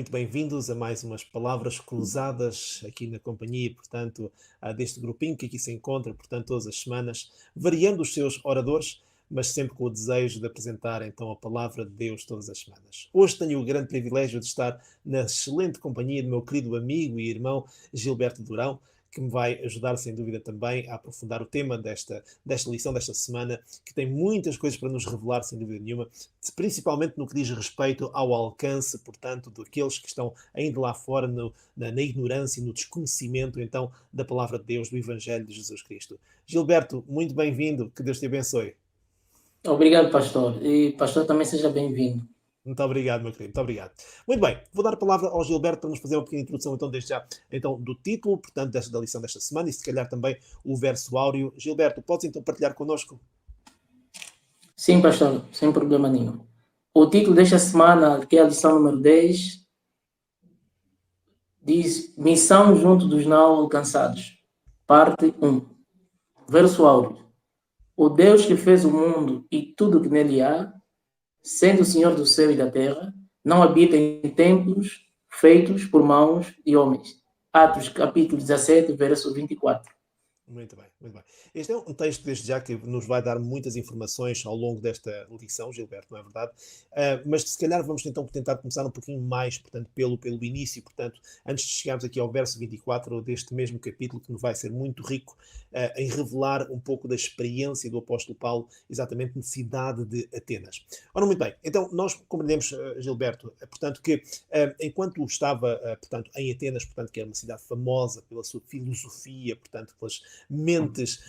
muito bem-vindos a mais umas palavras cruzadas aqui na companhia, portanto, deste grupinho que aqui se encontra, portanto, todas as semanas, variando os seus oradores, mas sempre com o desejo de apresentar então a palavra de Deus todas as semanas. Hoje tenho o grande privilégio de estar na excelente companhia do meu querido amigo e irmão Gilberto Durão, que me vai ajudar, sem dúvida, também a aprofundar o tema desta lição, desta semana, que tem muitas coisas para nos revelar, sem dúvida nenhuma, principalmente no que diz respeito ao alcance, portanto, daqueles que estão ainda lá fora na ignorância e no desconhecimento, então, da palavra de Deus, do Evangelho de Jesus Cristo. Gilberto, muito bem-vindo, que Deus te abençoe. Obrigado, pastor. E pastor também seja bem-vindo. Muito obrigado, meu querido, muito obrigado. Muito bem, vou dar a palavra ao Gilberto para nos fazer uma pequena introdução, então, desde já, então, do título, portanto, da lição desta semana, e se calhar também o verso áureo. Gilberto, podes então partilhar connosco? Sim, pastor, sem problema nenhum. O título desta semana, que é a lição número 10, diz Missão junto dos não alcançados, parte 1. Verso áureo. O Deus que fez o mundo e tudo que nele há, sendo o Senhor do céu e da terra, não habita em templos feitos por mãos de homens. Atos, capítulo 17, verso 24. Muito bem, muito bem. Este é um texto, desde já, que nos vai dar muitas informações ao longo desta lição, Gilberto, não é verdade? Mas se calhar vamos então tentar começar um pouquinho mais, portanto, pelo início, portanto, antes de chegarmos aqui ao verso 24 deste mesmo capítulo, que nos vai ser muito rico em revelar um pouco da experiência do apóstolo Paulo, exatamente na cidade de Atenas. Ora, muito bem, então nós compreendemos, Gilberto, portanto, que enquanto estava, portanto, em Atenas, portanto, que era uma cidade famosa pela sua filosofia, portanto, pelas mentes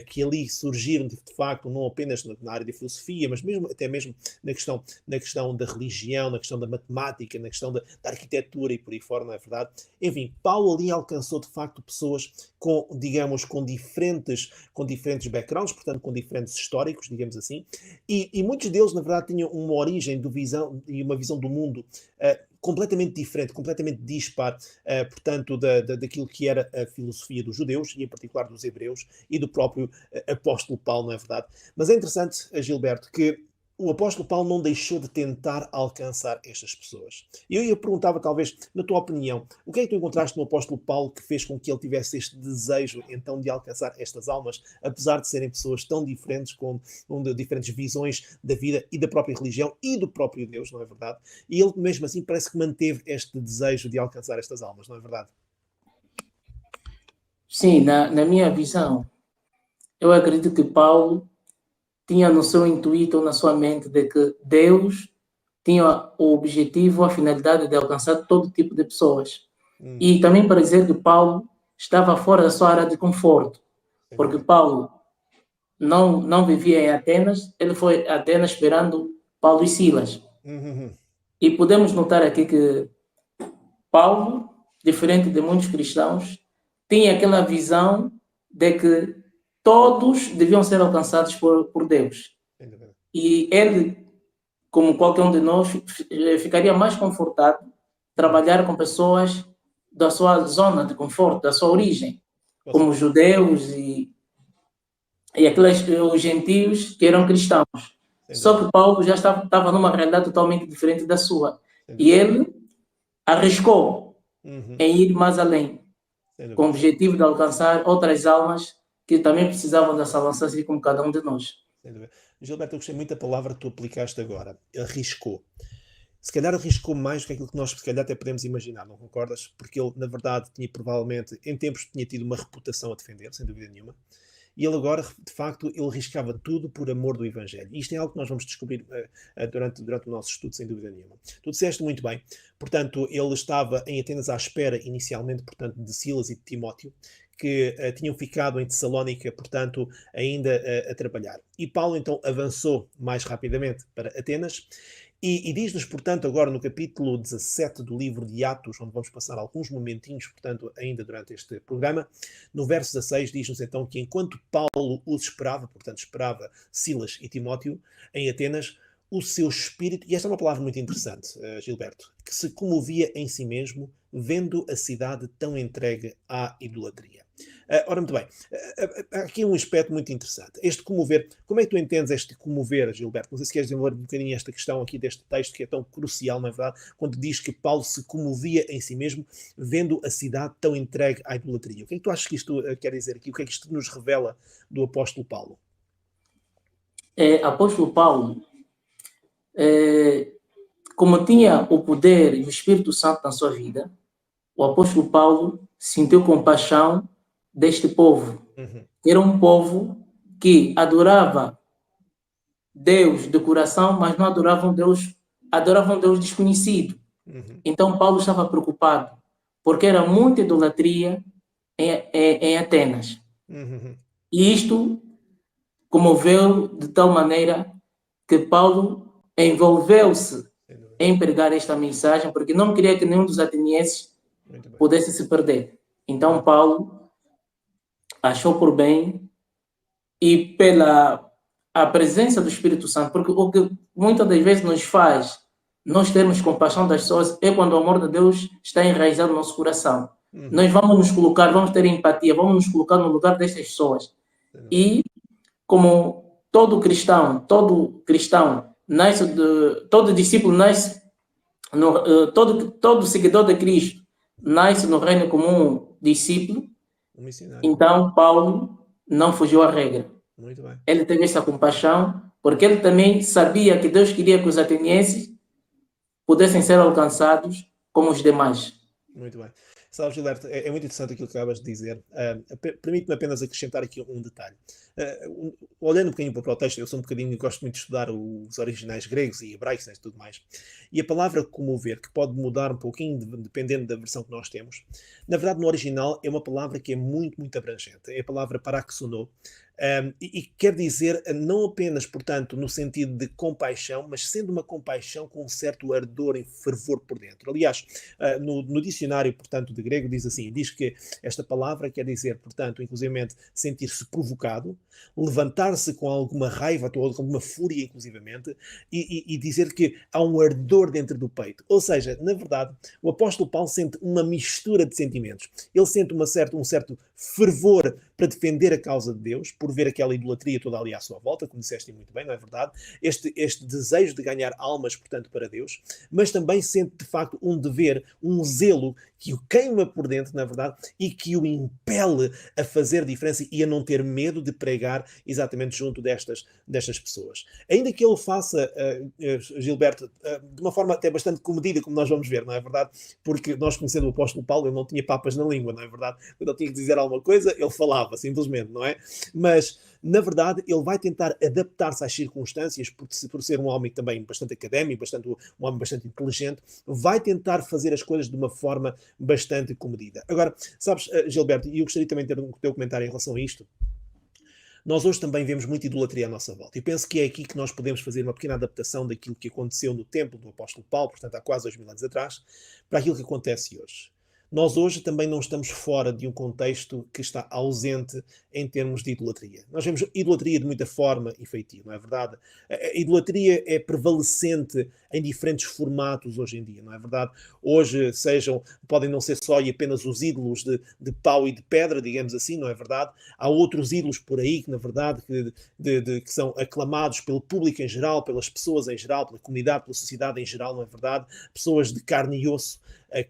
que ali surgiram de facto, não apenas na área da filosofia, mas mesmo, até mesmo na questão da religião, na questão da matemática, na questão da arquitetura e por aí fora, não é verdade? Enfim, Paulo ali alcançou de facto pessoas com, digamos, com diferentes backgrounds, portanto com diferentes históricos, digamos assim, e muitos deles na verdade tinham uma origem e uma visão do mundo completamente diferente, completamente dispar, portanto, daquilo que era a filosofia dos judeus, e em particular dos hebreus, e do próprio apóstolo Paulo, não é verdade? Mas é interessante, Gilberto, que o apóstolo Paulo não deixou de tentar alcançar estas pessoas. E eu perguntava, talvez, na tua opinião, o que é que tu encontraste no apóstolo Paulo que fez com que ele tivesse este desejo, então, de alcançar estas almas, apesar de serem pessoas tão diferentes, com diferentes visões da vida e da própria religião e do próprio Deus, não é verdade? E ele, mesmo assim, parece que manteve este desejo de alcançar estas almas, não é verdade? Sim, na minha visão, eu acredito que Paulo tinha no seu intuito, na sua mente, de que Deus tinha o objetivo, a finalidade de alcançar todo tipo de pessoas. E também para dizer que Paulo estava fora da sua área de conforto, porque Paulo não vivia em Atenas, ele foi a Atenas esperando Paulo e Silas. E podemos notar aqui que Paulo, diferente de muitos cristãos, tinha aquela visão de que todos deviam ser alcançados por Deus. E ele, como qualquer um de nós, ficaria mais confortável trabalhar com pessoas da sua zona de conforto, da sua origem, como os judeus e os gentios que eram cristãos. Só que Paulo já estava numa realidade totalmente diferente da sua. E ele arriscou em ir mais além, com o objetivo de alcançar outras almas que também precisavam da salvação, assim como cada um de nós. Gilberto, eu gostei muito da palavra que tu aplicaste agora. Arriscou. Se calhar arriscou mais do que aquilo que nós, se calhar, até podemos imaginar, não concordas? Porque ele, na verdade, tinha provavelmente, em tempos, tinha tido uma reputação a defender, sem dúvida nenhuma. E ele agora, de facto, ele arriscava tudo por amor do Evangelho. E isto é algo que nós vamos descobrir durante o nosso estudo, sem dúvida nenhuma. Tu disseste muito bem. Portanto, ele estava em Atenas à espera, inicialmente, portanto, de Silas e de Timóteo, que tinham ficado em Tessalónica, portanto, ainda a trabalhar. E Paulo, então, avançou mais rapidamente para Atenas. E diz-nos, portanto, agora no capítulo 17 do livro de Atos, onde vamos passar alguns momentinhos, portanto, ainda durante este programa, no verso 16 diz-nos então que enquanto Paulo os esperava, portanto, esperava Silas e Timóteo em Atenas, o seu espírito, e esta é uma palavra muito interessante, Gilberto, que se comovia em si mesmo, vendo a cidade tão entregue à idolatria. Ora, muito bem, há aqui um aspecto muito interessante. Este comover, como é que tu entendes este comover, Gilberto? Não sei se queres desenvolver um bocadinho esta questão aqui deste texto que é tão crucial, na verdade, quando diz que Paulo se comovia em si mesmo, vendo a cidade tão entregue à idolatria. O que é que tu achas que isto quer dizer aqui? O que é que isto nos revela do apóstolo Paulo? Apóstolo Paulo, como tinha o poder e o Espírito Santo na sua vida, o apóstolo Paulo sentiu compaixão deste povo. Era um povo que adorava Deus de coração, mas não adoravam Deus desconhecido. Então Paulo estava preocupado, porque era muita idolatria em Atenas. E isto comoveu de tal maneira que Paulo envolveu-se em pregar esta mensagem, porque não queria que nenhum dos atenienses pudesse se perder. Então Paulo achou por bem, e pela a presença do Espírito Santo, porque o que muitas das vezes nos faz nós termos compaixão das pessoas é quando o amor de Deus está enraizado no nosso coração. Nós vamos ter empatia, vamos nos colocar no lugar destas pessoas. E como todo cristão nasce todo discípulo nasce, todo seguidor de Cristo nasce no reino como um discípulo. Então Paulo não fugiu à regra. Muito bem. Ele teve essa compaixão, porque ele também sabia que Deus queria que os atenienses pudessem ser alcançados como os demais. Muito bem. Sabes, Gilberto, é muito interessante aquilo que acabas de dizer. Permite-me apenas acrescentar aqui um detalhe. Olhando um bocadinho para o texto, eu sou um bocadinho, gosto muito de estudar os originais gregos e hebraicos, né, e tudo mais. E a palavra comover, que pode mudar um pouquinho dependendo da versão que nós temos, na verdade no original é uma palavra que é muito, muito abrangente. É a palavra paraxono. E quer dizer não apenas, portanto, no sentido de compaixão, mas sendo uma compaixão com um certo ardor e fervor por dentro. Aliás, no dicionário, portanto, de grego diz assim, diz que esta palavra quer dizer, portanto, inclusivamente sentir-se provocado, levantar-se com alguma raiva ou com alguma fúria, inclusivamente, e dizer que há um ardor dentro do peito. Ou seja, na verdade, o apóstolo Paulo sente uma mistura de sentimentos. Ele sente um certo fervor para defender a causa de Deus, por ver aquela idolatria toda ali à sua volta, como disseste muito bem, não é verdade? Este desejo de ganhar almas, portanto, para Deus, mas também sente, de facto, um dever, um zelo que o queima por dentro, na verdade, e que o impele a fazer diferença e a não ter medo de pregar exatamente junto destas pessoas. Ainda que ele faça, Gilberto, de uma forma até bastante comedida, como nós vamos ver, não é verdade? Porque nós conhecendo o apóstolo Paulo, ele não tinha papas na língua, não é verdade? Quando ele tinha que dizer alguma coisa, ele falava, simplesmente, não é? Mas, na verdade, ele vai tentar adaptar-se às circunstâncias, por ser um homem também bastante académico, um homem bastante inteligente, vai tentar fazer as coisas de uma forma bastante comedida. Agora, sabes, Gilberto, e eu gostaria também de ter um teu comentário em relação a isto. Nós hoje também vemos muita idolatria à nossa volta. E penso que é aqui que nós podemos fazer uma pequena adaptação daquilo que aconteceu no templo do apóstolo Paulo, portanto há quase 2000 anos atrás, para aquilo que acontece hoje. Nós hoje também não estamos fora de um contexto que está ausente em termos de idolatria. Nós vemos idolatria de muita forma e feitio, não é verdade? A idolatria é prevalecente em diferentes formatos hoje em dia, não é verdade? Hoje podem não ser só e apenas os ídolos de pau e de pedra, digamos assim, não é verdade? Há outros ídolos por aí que, na verdade, que são aclamados pelo público em geral, pelas pessoas em geral, pela comunidade, pela sociedade em geral, não é verdade? Pessoas de carne e osso,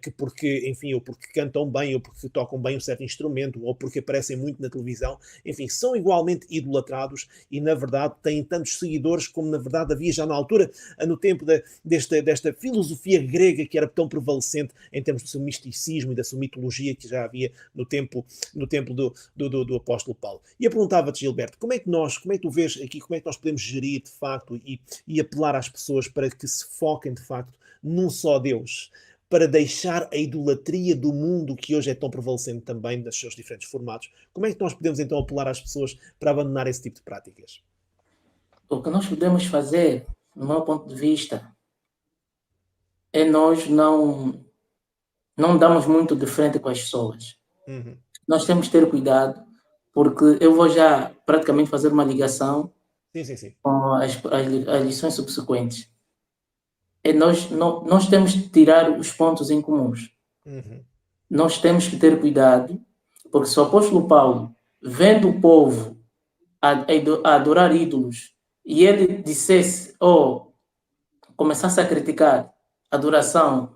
que porque, enfim, ou porque cantam bem, ou porque tocam bem um certo instrumento, ou porque aparecem muito na televisão, enfim, são igualmente idolatrados e, na verdade, têm tantos seguidores como, na verdade, havia já na altura, no tempo desta filosofia grega que era tão prevalecente em termos do seu misticismo e da sua mitologia que já havia no tempo do apóstolo Paulo. E eu perguntava-te, Gilberto, como é que tu vês aqui, como é que nós podemos gerir, de facto, e apelar às pessoas para que se foquem, de facto, num só Deus, para deixar a idolatria do mundo que hoje é tão prevalecente também nos seus diferentes formatos? Como é que nós podemos então apelar às pessoas para abandonar esse tipo de práticas? O que nós podemos fazer, no meu ponto de vista, é nós não damos muito de frente com as pessoas. Nós temos que ter cuidado, porque eu vou já praticamente fazer uma ligação Sim. com as lições subsequentes. Nós temos que tirar os pontos em comuns. Uhum. Nós temos que ter cuidado, porque se o apóstolo Paulo, vendo o povo a adorar ídolos, e ele dissesse, ou começasse a criticar a adoração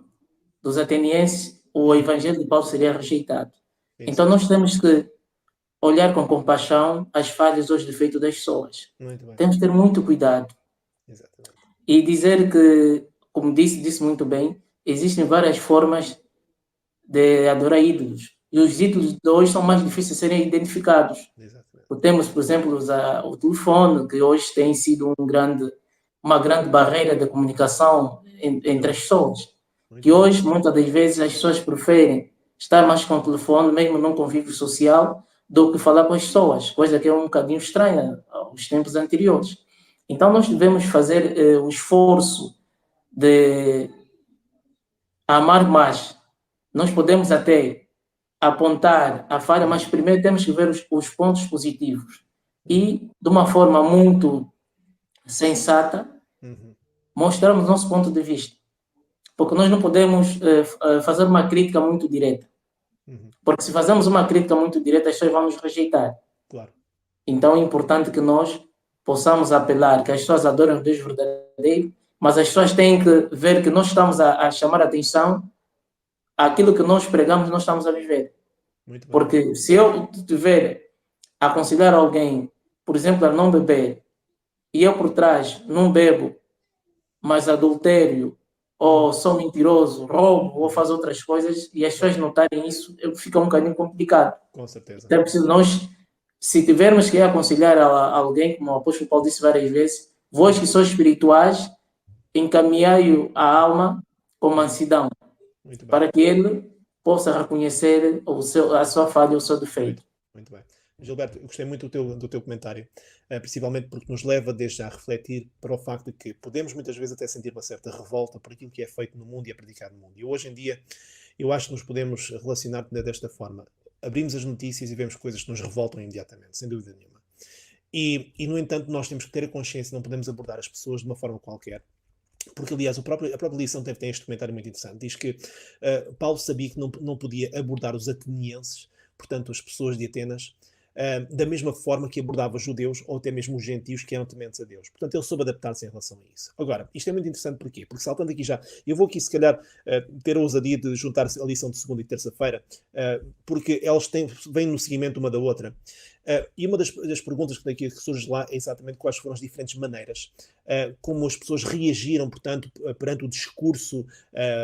dos atenienses, o evangelho de Paulo seria rejeitado. Então Sim. nós temos que olhar com compaixão as falhas ou os defeitos das pessoas. Muito bem. Temos que ter muito cuidado. Exatamente. E dizer que, como disse muito bem, existem várias formas de adorar ídolos. E os ídolos de hoje são mais difíceis de serem identificados. Exatamente. Temos, por exemplo, o telefone, que hoje tem sido uma grande barreira de comunicação entre as pessoas. Que hoje, muitas das vezes, as pessoas preferem estar mais com o telefone, mesmo num convívio social, do que falar com as pessoas, coisa que é um bocadinho estranha aos tempos anteriores. Então, nós devemos fazer o esforço de amar mais. Nós podemos até apontar a falha, mas primeiro temos que ver os pontos positivos. E, de uma forma muito sensata, mostrarmos nosso ponto de vista. Porque nós não podemos fazer uma crítica muito direta. Porque se fazemos uma crítica muito direta, as pessoas vão nos rejeitar. Claro. Então é importante que nós possamos apelar, que as pessoas adoram o Deus verdadeiro, mas as pessoas têm que ver que nós estamos a chamar a atenção àquilo que nós pregamos, nós estamos a viver. Muito bem. Porque se eu tiver a aconselhar alguém, por exemplo, a não beber, e eu por trás não bebo, mas adultério, ou sou mentiroso, roubo, ou faço outras coisas, e as pessoas notarem isso, fica um bocadinho complicado. Com certeza. Então é preciso nós, se tivermos que aconselhar a alguém, como o apóstolo Paulo disse várias vezes, vós que sois espirituais, encaminhai a alma com mansidão, para que ele possa reconhecer a sua falha, o seu defeito. Muito bem. Gilberto, eu gostei muito do teu comentário, principalmente porque nos leva desde já a refletir para o facto de que podemos muitas vezes até sentir uma certa revolta por aquilo que é feito no mundo e é predicado no mundo. E hoje em dia, eu acho que nos podemos relacionar desta forma. Abrimos as notícias e vemos coisas que nos revoltam imediatamente, sem dúvida nenhuma. E no entanto, nós temos que ter a consciência, não podemos abordar as pessoas de uma forma qualquer. Porque, aliás, a própria lição tem este comentário muito interessante. Diz que Paulo sabia que não podia abordar os atenienses, portanto, as pessoas de Atenas, da mesma forma que abordava os judeus ou até mesmo os gentios que eram tementes a Deus. Portanto, ele soube adaptar-se em relação a isso. Agora, isto é muito interessante porquê? Porque saltando aqui já, eu vou aqui se calhar ter a ousadia de juntar a lição de segunda e terça-feira, porque elas vêm no seguimento uma da outra. E uma das perguntas que surge lá é exatamente quais foram as diferentes maneiras como as pessoas reagiram, portanto, perante o discurso,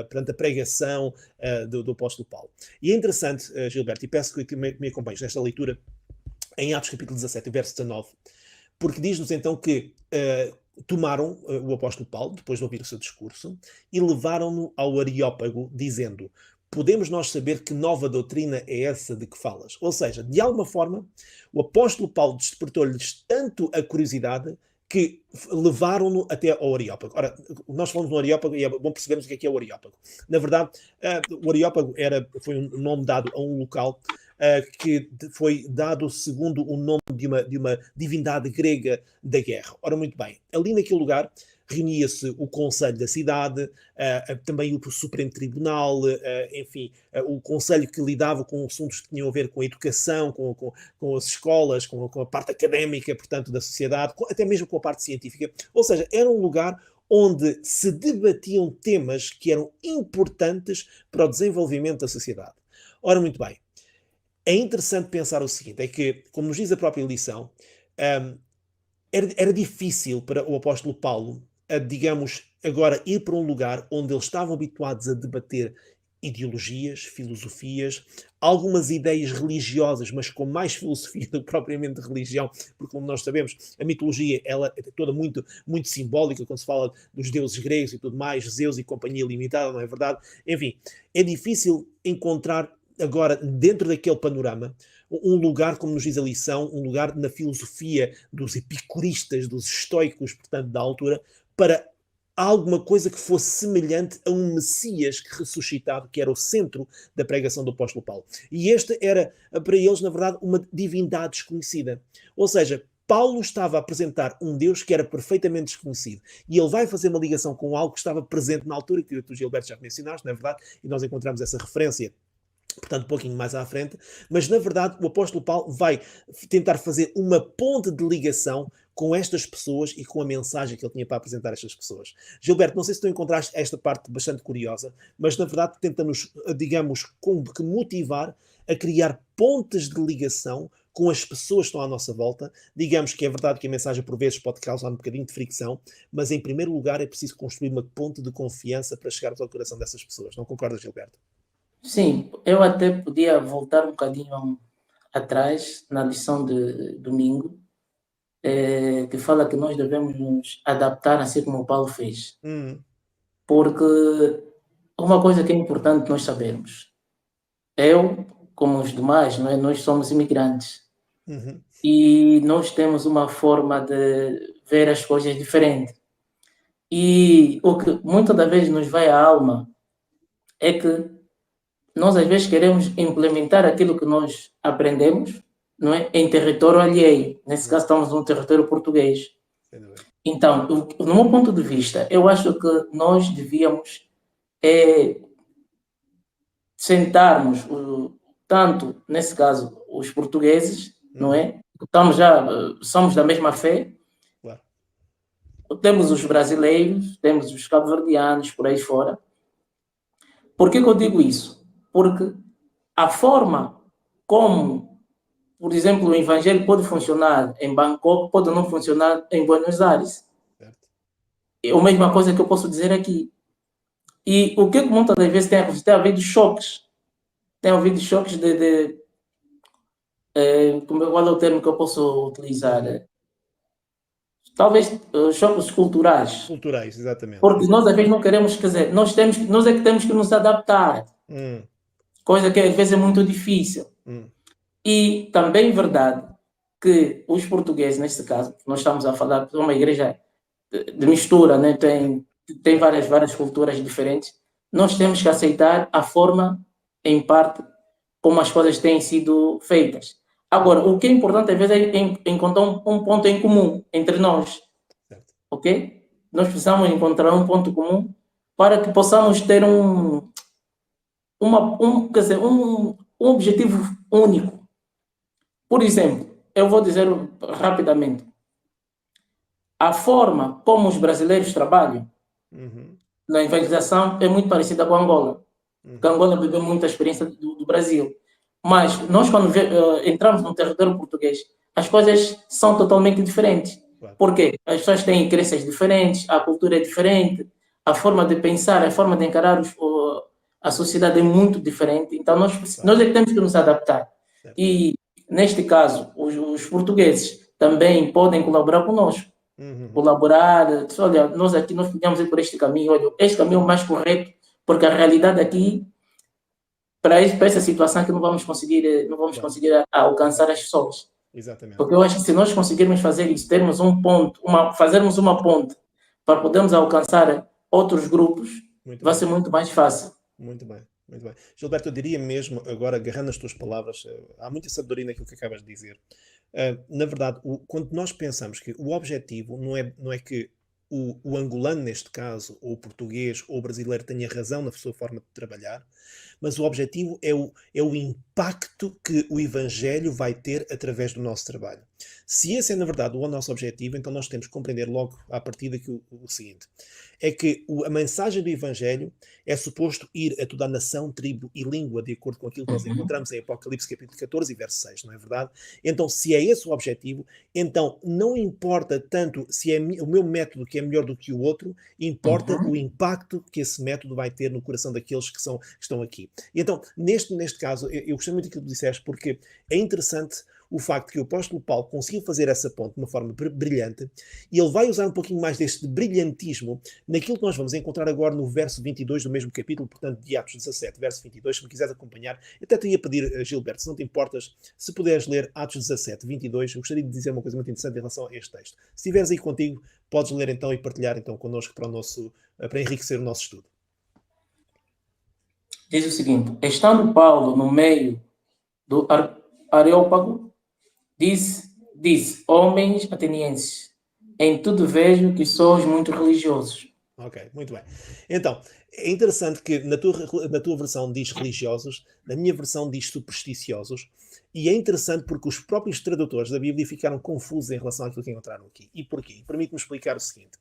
perante a pregação do apóstolo Paulo. E é interessante, Gilberto, e peço que me acompanhes nesta leitura em Atos capítulo 17, verso 19, porque diz-nos então que tomaram o apóstolo Paulo, depois de ouvir o seu discurso, e levaram-no ao Areópago, dizendo: podemos nós saber que nova doutrina é essa de que falas? Ou seja, de alguma forma, o apóstolo Paulo despertou-lhes tanto a curiosidade que levaram-no até ao Areópago. Ora, nós falamos no Areópago e é bom percebermos o que é o Areópago. Na verdade, o Areópago foi um nome dado a um local que foi dado segundo o nome de uma divindade grega da guerra. Ora, muito bem, ali naquele lugar reunia-se o conselho da cidade, também o Supremo Tribunal, enfim, o conselho que lidava com assuntos que tinham a ver com a educação, com as escolas, com a parte académica, portanto, da sociedade, até mesmo com a parte científica. Ou seja, era um lugar onde se debatiam temas que eram importantes para o desenvolvimento da sociedade. Ora, muito bem, é interessante pensar o seguinte, é que, como nos diz a própria lição, era difícil para o apóstolo Paulo, digamos, agora ir para um lugar onde eles estavam habituados a debater ideologias, filosofias, algumas ideias religiosas, mas com mais filosofia do que propriamente religião, porque, como nós sabemos, a mitologia ela é toda muito, muito simbólica, quando se fala dos deuses gregos e tudo mais, Zeus e companhia limitada, não é verdade? Enfim, é difícil encontrar agora, dentro daquele panorama, um lugar, como nos diz a lição, um lugar na filosofia dos epicuristas, dos estoicos, portanto, da altura, para alguma coisa que fosse semelhante a um Messias ressuscitado, que era o centro da pregação do apóstolo Paulo. E esta era, para eles, na verdade, uma divindade desconhecida. Ou seja, Paulo estava a apresentar um Deus que era perfeitamente desconhecido. E ele vai fazer uma ligação com algo que estava presente na altura, que tu, Gilberto, já mencionaste, não é verdade? E nós encontramos essa referência, portanto, um pouquinho mais à frente, mas na verdade o apóstolo Paulo vai tentar fazer uma ponte de ligação com estas pessoas e com a mensagem que ele tinha para apresentar a estas pessoas. Gilberto, não sei se tu encontraste esta parte bastante curiosa, mas na verdade tenta-nos, digamos, que motivar a criar pontes de ligação com as pessoas que estão à nossa volta. Digamos que é verdade que a mensagem por vezes pode causar um bocadinho de fricção, mas em primeiro lugar é preciso construir uma ponte de confiança para chegarmos ao coração dessas pessoas. Não concordas, Gilberto? Sim, eu até podia voltar um bocadinho atrás, na lição de domingo, que fala que nós devemos nos adaptar assim como o Paulo fez. Porque uma coisa que é importante nós sabermos, eu, como os demais, não é? Nós somos imigrantes. E nós temos uma forma de ver as coisas diferente. E o que muitas das vezes nos vai à alma é que nós às vezes queremos implementar aquilo que nós aprendemos, não é? Em território alheio. Nesse caso estamos num território português. Então, no meu ponto de vista, eu acho que nós devíamos sentarmos, tanto nesse caso os portugueses, não é? Somos da mesma fé. Claro. Temos os brasileiros, temos os cabo-verdianos por aí fora. Por que eu digo isso? Porque a forma como, por exemplo, o evangelho pode funcionar em Bangkok pode não funcionar em Buenos Aires. Certo. É a mesma coisa que eu posso dizer aqui. E o que muitas das vezes tem havido choques. Tem havido choques qual é o termo que eu posso utilizar? Talvez choques culturais. Culturais, exatamente. Porque nós às vezes não queremos, quer dizer, nós é que temos que nos adaptar. Coisa que às vezes é muito difícil. E também é verdade que os portugueses, neste caso, nós estamos a falar de uma igreja de mistura, né? Tem várias culturas diferentes. Nós temos que aceitar a forma, em parte, como as coisas têm sido feitas. Agora, o que é importante às vezes é encontrar um ponto em comum entre nós. Certo. Ok? Nós precisamos encontrar um ponto comum para que possamos ter um objetivo único. Por exemplo, eu vou dizer rapidamente, a forma como os brasileiros trabalham na evangelização é muito parecida com a Angola. Porque a Angola bebeu muita experiência do Brasil. Mas nós, quando entramos no território português, as coisas são totalmente diferentes. Claro. Porque as pessoas têm crenças diferentes, a cultura é diferente, a forma de pensar, a forma de encarar a sociedade é muito diferente. Então, nós é que temos que nos adaptar. Certo. E, neste caso, os portugueses também podem colaborar conosco. Colaborar, olha, nós podemos ir por este caminho, olha, este caminho é o mais correto, porque a realidade aqui, para essa situação que não vamos conseguir alcançar as pessoas. Exatamente. Porque eu acho que se nós conseguirmos fazer isso, termos um ponto, fazermos uma ponte para podermos alcançar outros grupos, vai ser muito mais fácil. Muito bem, muito bem. Gilberto, eu diria mesmo, agora agarrando as tuas palavras, há muita sabedoria naquilo que acabas de dizer. Na verdade, quando nós pensamos que o objetivo não é que o angolano, neste caso, ou o português, ou o brasileiro tenha razão na sua forma de trabalhar, mas o objetivo é o impacto que o Evangelho vai ter através do nosso trabalho. Se esse é, na verdade, o nosso objetivo, então nós temos que compreender logo à partida que o seguinte, é que a mensagem do Evangelho é suposto ir a toda a nação, tribo e língua, de acordo com aquilo que nós encontramos em Apocalipse capítulo 14 e verso 6, não é verdade? Então, se é esse o objetivo, então não importa tanto se é o meu método que é melhor do que o outro, importa o impacto que esse método vai ter no coração daqueles que estão aqui. E então, neste caso, eu gostei muito daquilo que tu disseste, porque é interessante o facto que o apóstolo Paulo conseguiu fazer essa ponte de uma forma brilhante, e ele vai usar um pouquinho mais deste brilhantismo naquilo que nós vamos encontrar agora no verso 22 do mesmo capítulo, portanto, de Atos 17, verso 22, se me quiseres acompanhar. Eu até te ia pedir, Gilberto, se não te importas, se puderes ler Atos 17, 22, eu gostaria de dizer uma coisa muito interessante em relação a este texto. Se estiveres aí contigo, podes ler então e partilhar então connosco para enriquecer o nosso estudo. Diz o seguinte: estando Paulo no meio do Areópago, disse disse: homens atenienses, em tudo vejo que sois muito religiosos. Ok, muito bem. Então, é interessante que na tua versão diz religiosos, na minha versão diz supersticiosos, e é interessante porque os próprios tradutores da Bíblia ficaram confusos em relação àquilo que encontraram aqui. E porquê? Permite-me explicar o seguinte.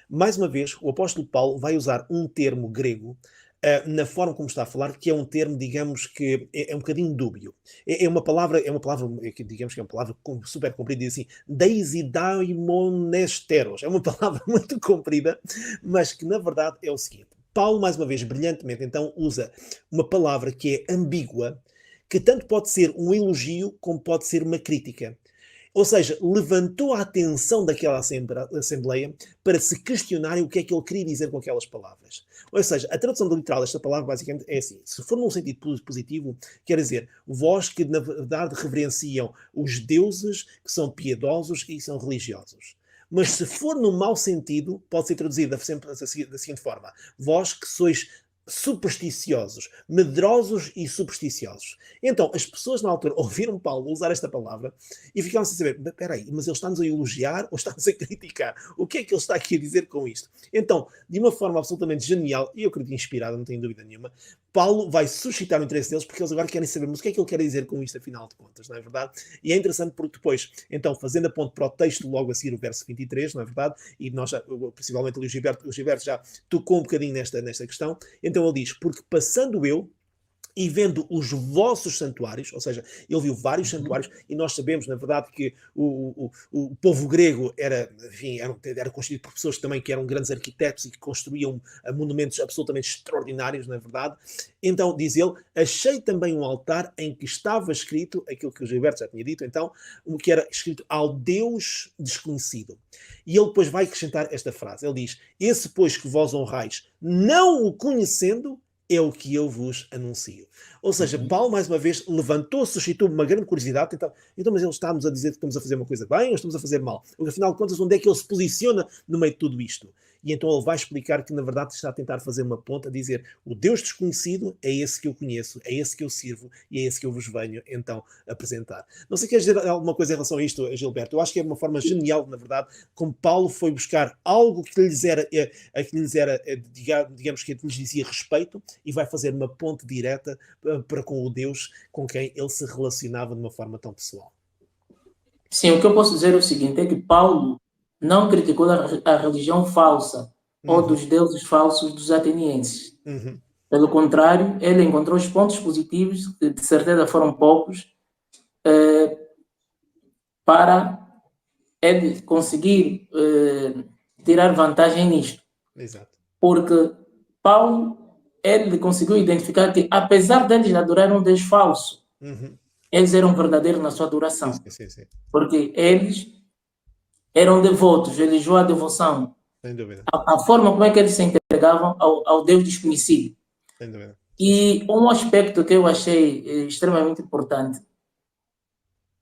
Mais uma vez, o apóstolo Paulo vai usar um termo grego na forma como está a falar, que é um termo, digamos que é um bocadinho dúbio. É uma palavra, digamos que é uma palavra super comprida, diz assim, deisidaimonesteros. É uma palavra muito comprida, mas que na verdade é o seguinte. Paulo, mais uma vez, brilhantemente, então, usa uma palavra que é ambígua, que tanto pode ser um elogio como pode ser uma crítica. Ou seja, levantou a atenção daquela assembleia para se questionarem o que é que ele queria dizer com aquelas palavras. Ou seja, a tradução literal desta palavra basicamente é assim: se for num sentido positivo, quer dizer, vós que na verdade reverenciam os deuses que são piedosos e são religiosos. Mas se for no mau sentido, pode ser traduzido sempre da seguinte forma: vós que sois supersticiosos, medrosos e supersticiosos. Então, as pessoas na altura ouviram Paulo usar esta palavra e ficaram sem saber, espera aí, mas ele está-nos a elogiar ou está-nos a criticar? O que é que ele está aqui a dizer com isto? Então, de uma forma absolutamente genial, e eu acredito inspirada, não tenho dúvida nenhuma, Paulo vai suscitar o interesse deles porque eles agora querem saber, mas o que é que ele quer dizer com isto, afinal de contas, não é verdade? E é interessante porque depois, então, fazendo a ponte para o texto logo a seguir, o verso 23, não é verdade? E nós, principalmente ali o Gilberto já tocou um bocadinho nesta questão. Então ele diz, porque passando eu, e vendo os vossos santuários, ou seja, ele viu vários santuários, e nós sabemos, na verdade, que o povo grego era constituído por pessoas também que eram grandes arquitetos e que construíam monumentos absolutamente extraordinários, na verdade. Então, diz ele, achei também um altar em que estava escrito, aquilo que o Gilberto já tinha dito, então, o que era escrito ao Deus desconhecido. E ele depois vai acrescentar esta frase, ele diz, esse pois que vós honrais, não o conhecendo, é o que eu vos anuncio. Ou seja, Paulo, mais uma vez, levantou, suscitou uma grande curiosidade. Então, mas ele está-nos a dizer que estamos a fazer uma coisa bem ou estamos a fazer mal? Porque, afinal de contas, onde é que ele se posiciona no meio de tudo isto? E então ele vai explicar que, na verdade, está a tentar fazer uma ponta, a dizer, o Deus desconhecido é esse que eu conheço, é esse que eu sirvo e é esse que eu vos venho, então, apresentar. Não sei se queres dizer alguma coisa em relação a isto, Gilberto. Eu acho que é uma forma genial, na verdade, como Paulo foi buscar algo que lhes era, digamos que lhes dizia respeito e vai fazer uma ponte direta para com o Deus com quem ele se relacionava de uma forma tão pessoal. Sim, o que eu posso dizer é o seguinte, é que Paulo não criticou a religião falsa ou dos deuses falsos dos atenienses. Pelo contrário, ele encontrou os pontos positivos, que de certeza foram poucos, para ele conseguir tirar vantagem nisto. Exato. Porque Paulo, ele conseguiu identificar que, apesar deles adorarem um Deus falso, eles eram verdadeiros na sua adoração. Sim. Porque eles eram devotos, religiou a devoção. Sem dúvida. A forma como é que eles se entregavam ao Deus desconhecido. Sem dúvida. E um aspecto que eu achei extremamente importante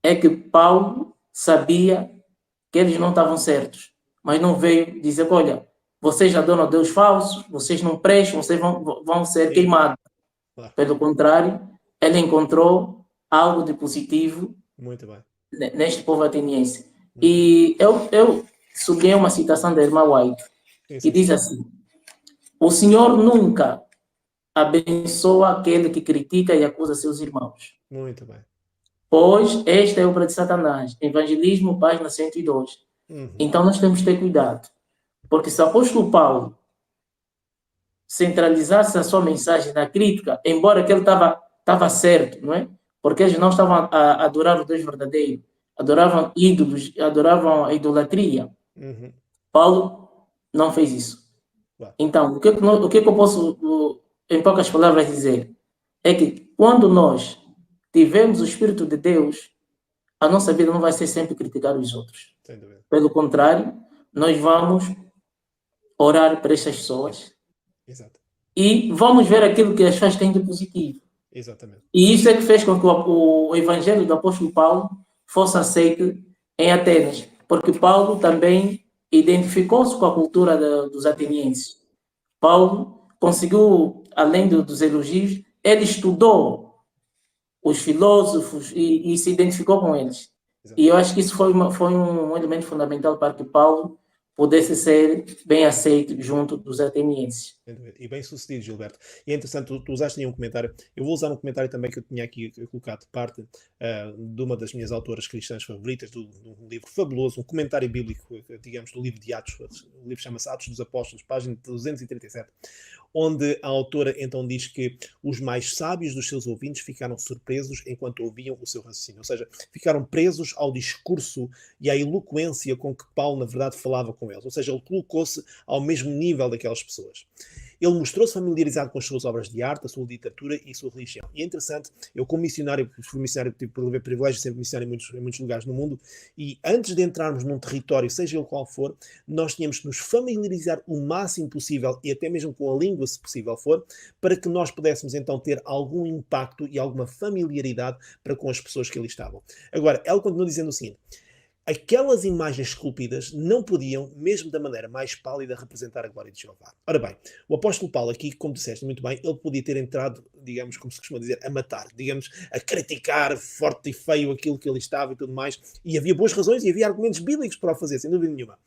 é que Paulo sabia que eles não estavam certos, mas não veio dizer, olha, vocês adoram a Deus falsos, vocês não prestam, vocês vão ser queimados. Claro. Pelo contrário, ele encontrou algo de positivo muito bem neste povo ateniense. E eu sublinhei uma citação da irmã White, que diz assim, o Senhor nunca abençoa aquele que critica e acusa seus irmãos. Muito bem. Pois esta é obra de Satanás. Evangelismo, página 102. Então nós temos que ter cuidado. Porque se o apóstolo Paulo centralizasse a sua mensagem na crítica, embora que ele estava certo, não é? Porque eles não estavam a adorar o Deus verdadeiro, adoravam ídolos, adoravam a idolatria. Paulo não fez isso. Então, o que eu posso, em poucas palavras, dizer é que quando nós tivermos o Espírito de Deus, a nossa vida não vai ser sempre criticar os outros. Pelo contrário, nós vamos orar para essas pessoas. Exato. E vamos ver aquilo que as pessoas têm de positivo. Exatamente. E isso é que fez com que o evangelho do apóstolo Paulo fosse aceito em Atenas, porque Paulo também identificou-se com a cultura dos atenienses. Paulo conseguiu, além dos elogios, ele estudou os filósofos e se identificou com eles. E eu Exatamente. acho que isso foi um elemento fundamental para que Paulo pudesse ser bem aceito junto dos atenienses. E bem sucedido, Gilberto. E é interessante, tu usaste aí um comentário. Eu vou usar um comentário também que eu tinha aqui colocado de parte de uma das minhas autoras cristãs favoritas, de um livro fabuloso, um comentário bíblico, digamos, do livro de Atos. O livro chama-se Atos dos Apóstolos, página 237, onde a autora então diz que os mais sábios dos seus ouvintes ficaram surpresos enquanto ouviam o seu raciocínio. Ou seja, ficaram presos ao discurso e à eloquência com que Paulo, na verdade, falava com eles. Ou seja, ele colocou-se ao mesmo nível daquelas pessoas. Ele mostrou-se familiarizado com as suas obras de arte, a sua literatura e a sua religião. E é interessante, eu como missionário, fui missionário, tive o privilégio de ser missionário em muitos lugares no mundo, e antes de entrarmos num território, seja ele qual for, nós tínhamos que nos familiarizar o máximo possível, e até mesmo com a língua, se possível for, para que nós pudéssemos então ter algum impacto e alguma familiaridade para com as pessoas que ali estavam. Agora, ela continua dizendo o seguinte: aquelas imagens esculpidas não podiam, mesmo da maneira mais pálida, representar a glória de Jeová. Ora bem, o apóstolo Paulo aqui, como disseste muito bem, ele podia ter entrado, digamos, como se costuma dizer, a matar, digamos, a criticar forte e feio aquilo que ele estava e tudo mais, e havia boas razões e havia argumentos bíblicos para o fazer, sem dúvida nenhuma.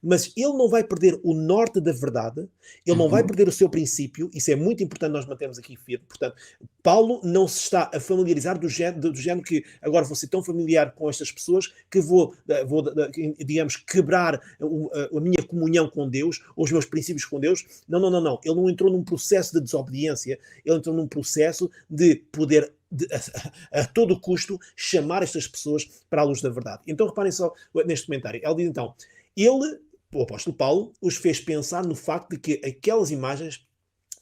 Mas ele não vai perder o norte da verdade, ele não vai perder o seu princípio, isso é muito importante nós mantermos aqui firme. Portanto, Paulo não se está a familiarizar do género que agora vou ser tão familiar com estas pessoas que vou digamos, quebrar a minha comunhão com Deus, ou os meus princípios com Deus. Não, não, não, não. Ele não entrou num processo de desobediência, ele entrou num processo de poder a todo custo chamar estas pessoas para a luz da verdade. Então reparem só neste comentário. Ele diz então, o apóstolo Paulo, os fez pensar no facto de que aquelas imagens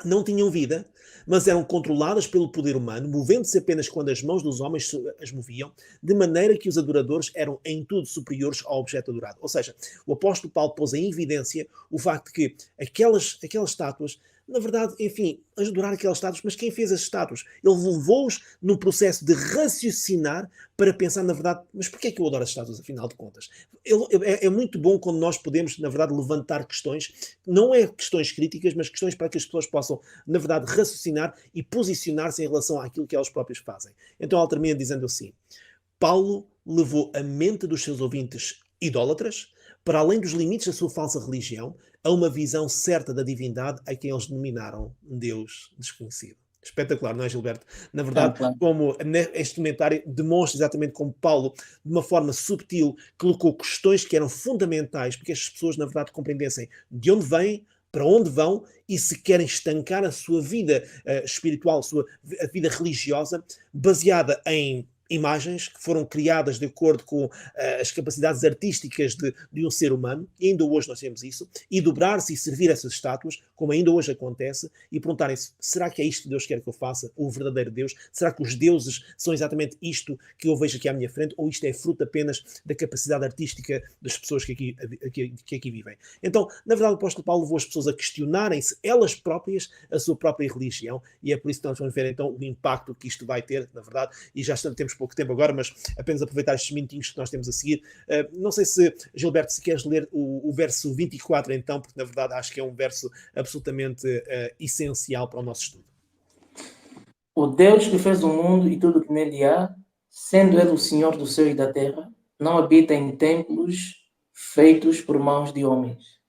não tinham vida, mas eram controladas pelo poder humano, movendo-se apenas quando as mãos dos homens as moviam, de maneira que os adoradores eram em tudo superiores ao objeto adorado. Ou seja, o apóstolo Paulo pôs em evidência o facto de que aquelas estátuas, na verdade, enfim, adorar aquelas estátuas, mas quem fez as estátuas? Ele levou-os num processo de raciocinar para pensar, na verdade, mas porquê é que eu adoro as estátuas, afinal de contas? É muito bom quando nós podemos, na verdade, levantar questões, não é questões críticas, mas questões para que as pessoas possam, na verdade, raciocinar e posicionar-se em relação àquilo que elas próprias fazem. Então ela termina dizendo assim: Paulo levou a mente dos seus ouvintes idólatras, para além dos limites da sua falsa religião, a uma visão certa da divindade a quem eles denominaram Deus desconhecido. Espetacular, não é, Gilberto? Na verdade, Claro. como este comentário demonstra exatamente como Paulo, de uma forma subtil, colocou questões que eram fundamentais para que as pessoas, na verdade, compreendessem de onde vêm, para onde vão e se querem estancar a sua vida espiritual, a vida religiosa, baseada em imagens que foram criadas de acordo com as capacidades artísticas de um ser humano, e ainda hoje nós temos isso, e dobrar-se e servir essas estátuas, como ainda hoje acontece, e perguntarem-se, será que é isto que Deus quer que eu faça? O verdadeiro Deus? Será que os deuses são exatamente isto que eu vejo aqui à minha frente? Ou isto é fruto apenas da capacidade artística das pessoas que aqui vivem? Então, na verdade, o apóstolo Paulo levou as pessoas a questionarem-se elas próprias a sua própria religião, e é por isso que nós vamos ver então o impacto que isto vai ter, na verdade, e já temos pouco tempo agora, mas apenas aproveitar estes minutinhos que nós temos a seguir. Não sei se, Gilberto, se queres ler o verso 24 então, porque na verdade acho que é um verso absolutamente essencial para o nosso estudo. O Deus que fez o mundo e tudo que nele há, sendo ele o Senhor do céu e da terra, não habita em templos feitos por mãos de homens.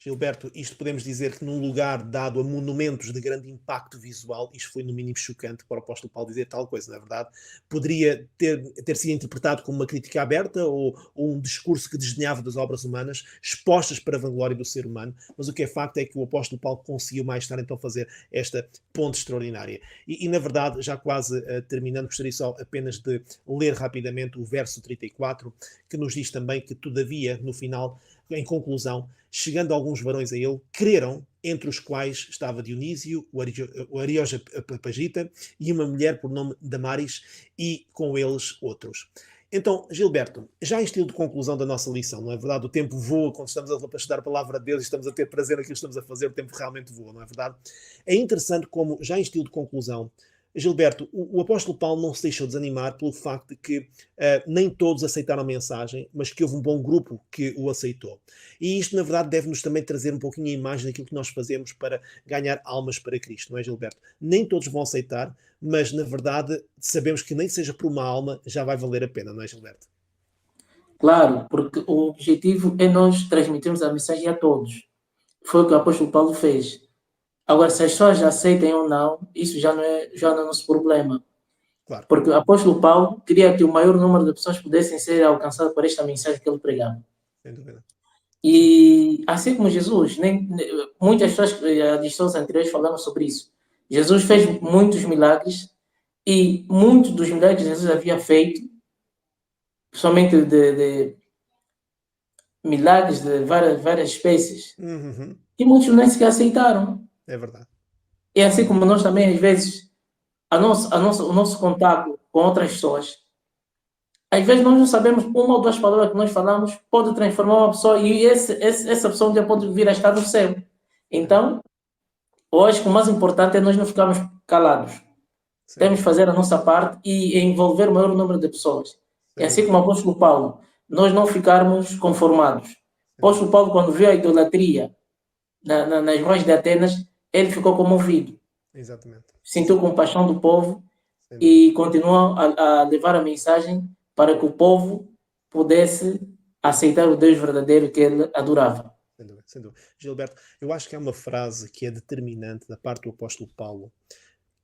Gilberto, isto podemos dizer que num lugar dado a monumentos de grande impacto visual, isto foi no mínimo chocante para o apóstolo Paulo dizer tal coisa, na verdade. Poderia ter sido interpretado como uma crítica aberta ou um discurso que desdenhava das obras humanas, expostas para a vanglória do ser humano, mas o que é facto é que o apóstolo Paulo conseguiu mais tarde então fazer esta ponte extraordinária. E na verdade, já quase terminando, gostaria só apenas de ler rapidamente o verso 34, que nos diz também que todavia, no final, em conclusão, chegando alguns varões a ele, creram, entre os quais estava Dionísio, o Areópagita, e uma mulher por nome Damaris, e com eles outros. Então, Gilberto, já em estilo de conclusão da nossa lição, não é verdade? O tempo voa quando estamos a estudar a palavra de Deus e estamos a ter prazer naquilo que estamos a fazer, o tempo realmente voa, não é verdade? É interessante como, já em estilo de conclusão, Gilberto, o apóstolo Paulo não se deixou desanimar pelo facto de que nem todos aceitaram a mensagem, mas que houve um bom grupo que o aceitou. E isto, na verdade, deve-nos também trazer um pouquinho a imagem daquilo que nós fazemos para ganhar almas para Cristo, não é, Gilberto? Nem todos vão aceitar, mas, na verdade, sabemos que nem que seja por uma alma, já vai valer a pena, não é, Gilberto? Claro, porque o objetivo é nós transmitirmos a mensagem a todos. Foi o que o apóstolo Paulo fez. Agora, se as pessoas aceitem ou não, isso já não é nosso problema. Claro, Porque o apóstolo Paulo queria que o maior número de pessoas pudessem ser alcançadas por esta mensagem que ele pregava. sem dúvida. E assim como Jesus, muitas pessoas de lições anteriores falaram sobre isso. Jesus fez muitos milagres e muitos dos milagres que Jesus havia feito, somente de milagres de várias espécies, Uhum. e muitos nem sequer aceitaram. É verdade. E assim como nós também, às vezes, o nosso contato com outras pessoas, às vezes nós não sabemos uma ou duas palavras que nós falamos pode transformar uma pessoa e essa pessoa um dia pode vir a estar no céu. Então, eu acho que o mais importante é nós não ficarmos calados. Sem Temos que dúvida. fazer a nossa parte e envolver o maior número de pessoas. E Sem assim dúvida. como o apóstolo Paulo, nós não ficarmos conformados. O Sem dúvida. apóstolo Paulo, quando viu a idolatria nas ruas de Atenas, ele ficou comovido. Exatamente. Sentiu compaixão do povo Sem dúvida. e continuou a levar a mensagem para que o povo pudesse aceitar o Deus verdadeiro que ele adorava. Sem dúvida, sem dúvida. Gilberto, eu acho que há uma frase que é determinante da parte do apóstolo Paulo,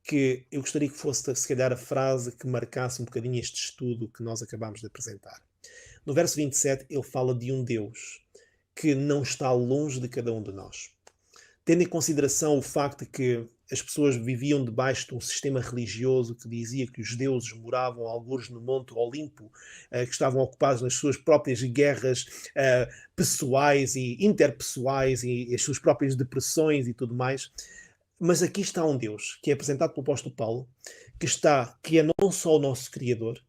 que eu gostaria que fosse, se calhar, a frase que marcasse um bocadinho este estudo que nós acabámos de apresentar. No verso 27, ele fala de um Deus que não está longe de cada um de nós. Tendo em consideração o facto de que as pessoas viviam debaixo de um sistema religioso que dizia que os deuses moravam algures no Monte Olimpo, que estavam ocupados nas suas próprias guerras pessoais e interpessoais e as suas próprias depressões e tudo mais. Mas aqui está um Deus que é apresentado pelo apóstolo Paulo, que é não só o nosso Criador,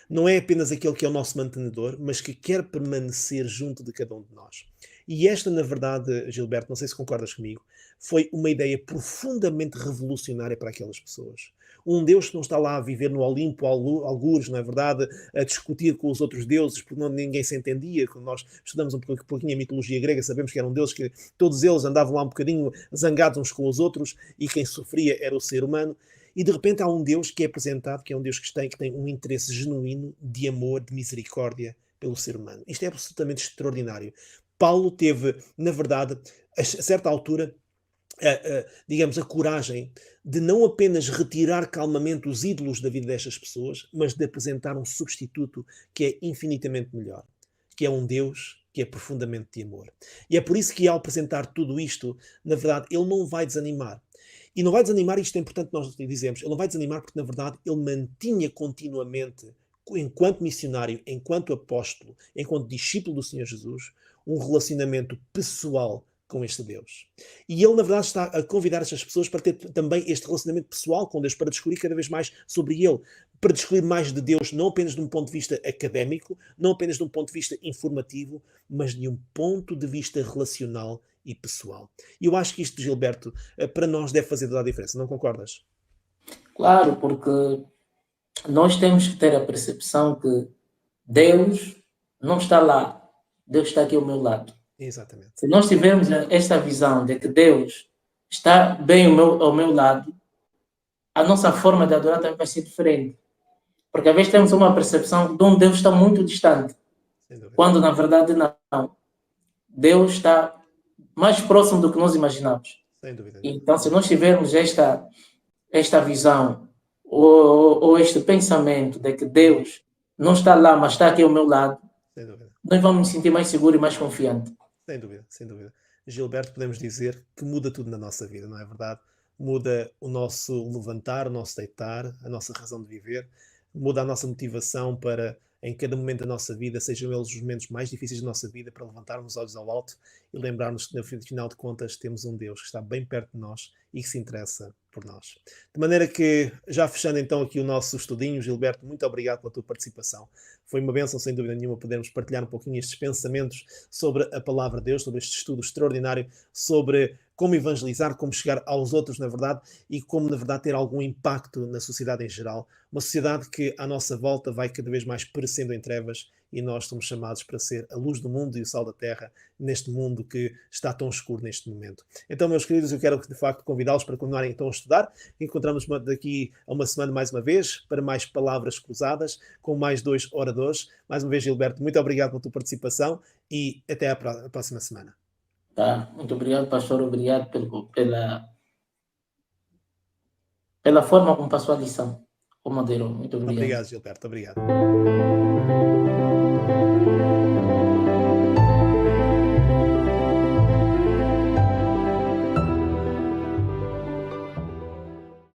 não é apenas aquele que é o nosso mantenedor, mas que quer permanecer junto de cada um de nós. E esta, na verdade, Gilberto, não sei se concordas comigo, foi uma ideia profundamente revolucionária para aquelas pessoas. Um Deus que não está lá a viver no Olimpo, algures, não é verdade, a discutir com os outros deuses, porque ninguém se entendia. Quando nós estudamos um pouquinho a mitologia grega, sabemos que eram deuses que todos eles andavam lá um bocadinho zangados uns com os outros e quem sofria era o ser humano. E de repente há um Deus que é apresentado, que é um Deus que tem um interesse genuíno de amor, de misericórdia pelo ser humano. Isto é absolutamente extraordinário. Paulo teve, na verdade, a certa altura, digamos, a coragem de não apenas retirar calmamente os ídolos da vida destas pessoas, mas de apresentar um substituto que é infinitamente melhor, que é um Deus que é profundamente de amor. E é por isso que ao apresentar tudo isto, na verdade, ele não vai desanimar. E não vai desanimar, isto é importante nós dizemos, ele não vai desanimar porque, na verdade, ele mantinha continuamente, enquanto missionário, enquanto apóstolo, enquanto discípulo do Senhor Jesus, um relacionamento pessoal com este Deus. E ele, na verdade, está a convidar estas pessoas para ter também este relacionamento pessoal com Deus, para descobrir cada vez mais sobre ele, para descobrir mais de Deus, não apenas de um ponto de vista académico, não apenas de um ponto de vista informativo, mas de um ponto de vista relacional e pessoal. E eu acho que isto, Gilberto, para nós deve fazer toda a diferença, não concordas? Claro, porque nós temos que ter a percepção que Deus não está lá, Deus está aqui ao meu lado. Exatamente. Se nós tivermos esta visão de que Deus está bem ao meu lado, a nossa forma de adorar também vai ser diferente. Porque às vezes temos uma percepção de um Deus está muito distante, quando na verdade não. Deus está mais próximo do que nós imaginamos. Sem dúvida. Então, se nós tivermos esta visão ou este pensamento de que Deus não está lá, mas está aqui ao meu lado, nós vamos nos sentir mais seguros e mais confiantes. Sem dúvida, sem dúvida. Gilberto, podemos dizer que muda tudo na nossa vida, não é verdade? Muda o nosso levantar, o nosso deitar, a nossa razão de viver, muda a nossa motivação para, em cada momento da nossa vida, sejam eles os momentos mais difíceis da nossa vida, para levantarmos os olhos ao alto e lembrarmos que, no final de contas, temos um Deus que está bem perto de nós e que se interessa por nós. De maneira que, já fechando então aqui o nosso estudinho, Gilberto, muito obrigado pela tua participação. Foi uma bênção, sem dúvida nenhuma, podermos partilhar um pouquinho estes pensamentos sobre a palavra de Deus, sobre este estudo extraordinário, sobre como evangelizar, como chegar aos outros, na verdade, e como, na verdade, ter algum impacto na sociedade em geral. Uma sociedade que, à nossa volta, vai cada vez mais perecendo em trevas e nós somos chamados para ser a luz do mundo e o sal da terra neste mundo que está tão escuro neste momento. Então, meus queridos, eu quero de facto convidá-los para continuarem então a estudar. Encontramos daqui a uma semana mais uma vez para mais palavras cruzadas com mais 2 oradores. Mais uma vez, Gilberto, muito obrigado pela tua participação e até a próxima semana. Tá? Muito obrigado, pastor. Obrigado pela forma como passou a lição, como moderou. Muito obrigado. Obrigado, Gilberto. Obrigado.